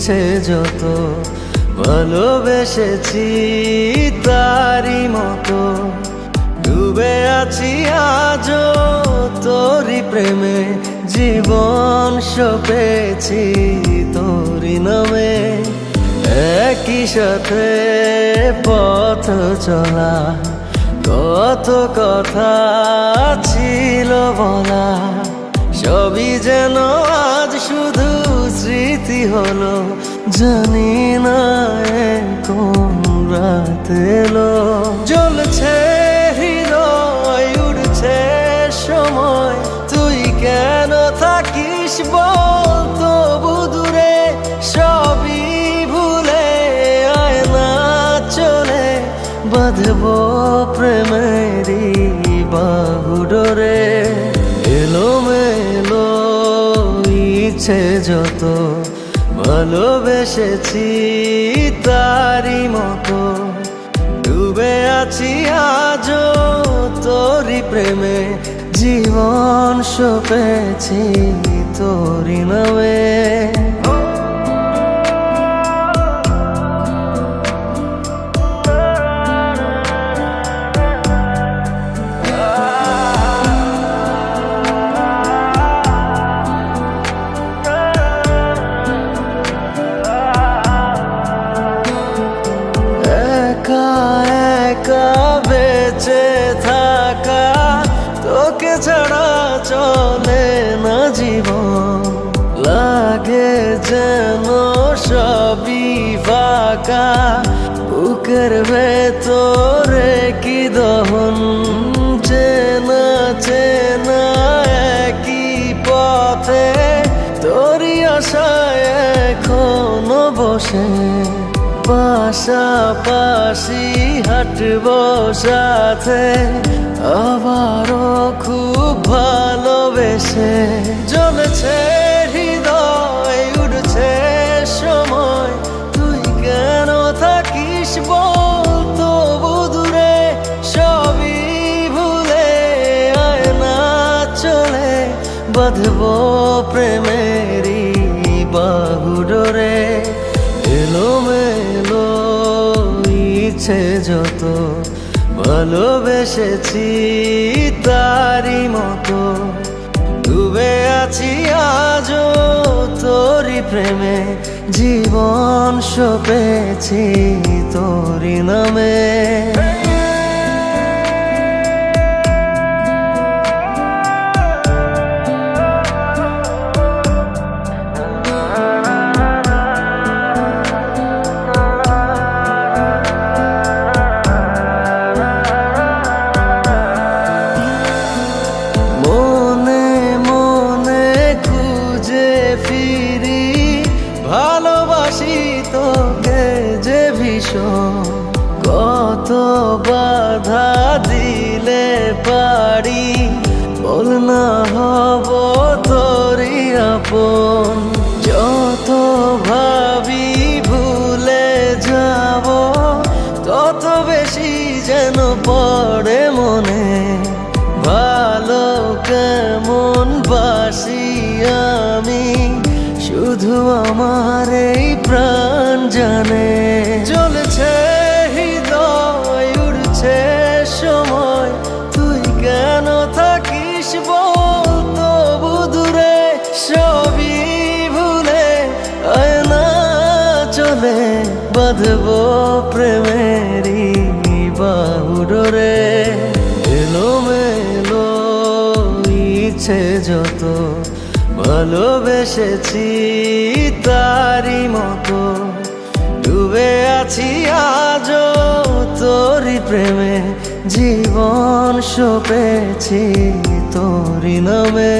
ইচ্ছে যত ভালোবেসেছি তারি মতো ডুবে আছি আজও তোরি প্রেমে জীবন সপেছি তোরি নামে একই সাথে পথ চলা কত কথা ছিল বলা সবই যেন আজ শুধু স্মৃতি হলো জানি না কোন রাত এলো জ্বলছে হৃদয় উড়ছে সময় তুই কেন থাকিস বল তবু দূরে সবই ভুলে আয় না চলে বাঁধবো প্রেমেরই বাহু ডোরে এলোমেলো ইচ্ছে যত ভালোবেসেছি তারি মতো ডুবে আছি আজও তোরি প্রেমে জীবন সপেছি তোরি নামে একা বেঁচে থাকা তোকে ছাড়া চলে না জীবন লাগে যেন সবই ফাঁকা বুকের ভেতরে কি দহন চেনা চেনা একই পথে তোরই আশায় এখনো বসে পাশাপাশি হাঁটবো সাথে আবারও খুব ভালোবেসে জ্বলছে হৃদয় উঠছে সময় তুই কেন থাকিস বল তবু দূরে সবই ভুলে আয় না চলে বাঁধবো প্রেমেরই বাহু ডোরে এলোমেলো ইচ্ছে যত ভালোবেসেছি তারি মতো ডুবে আছি আজও তোরি প্রেমে জীবন সপেছি তোরি নামে ভালোবাসি তোকে যে ভীষণ কত বাধা দিলে পারি বল না হব তোরই আপন যত ভাবি ভুলে যাব তত বেশি যেন পড়ে মনে ভালো কেমন বাসি আমি শুধু আমার এই প্রাণ জানে জ্বলছে হৃদয় উড়ছে সময় তুই কেন থাকিস বল তবু দূরে সবই ভুলে আয় না চলে বাঁধবো প্রেমেরই বাহু ডোরে এলোমেলো ইচ্ছে যত ভালোবেসেছি তারি মতো ডুবে আছি আজও তোরি প্রেমে জীবন সপেছি তোরি নামে।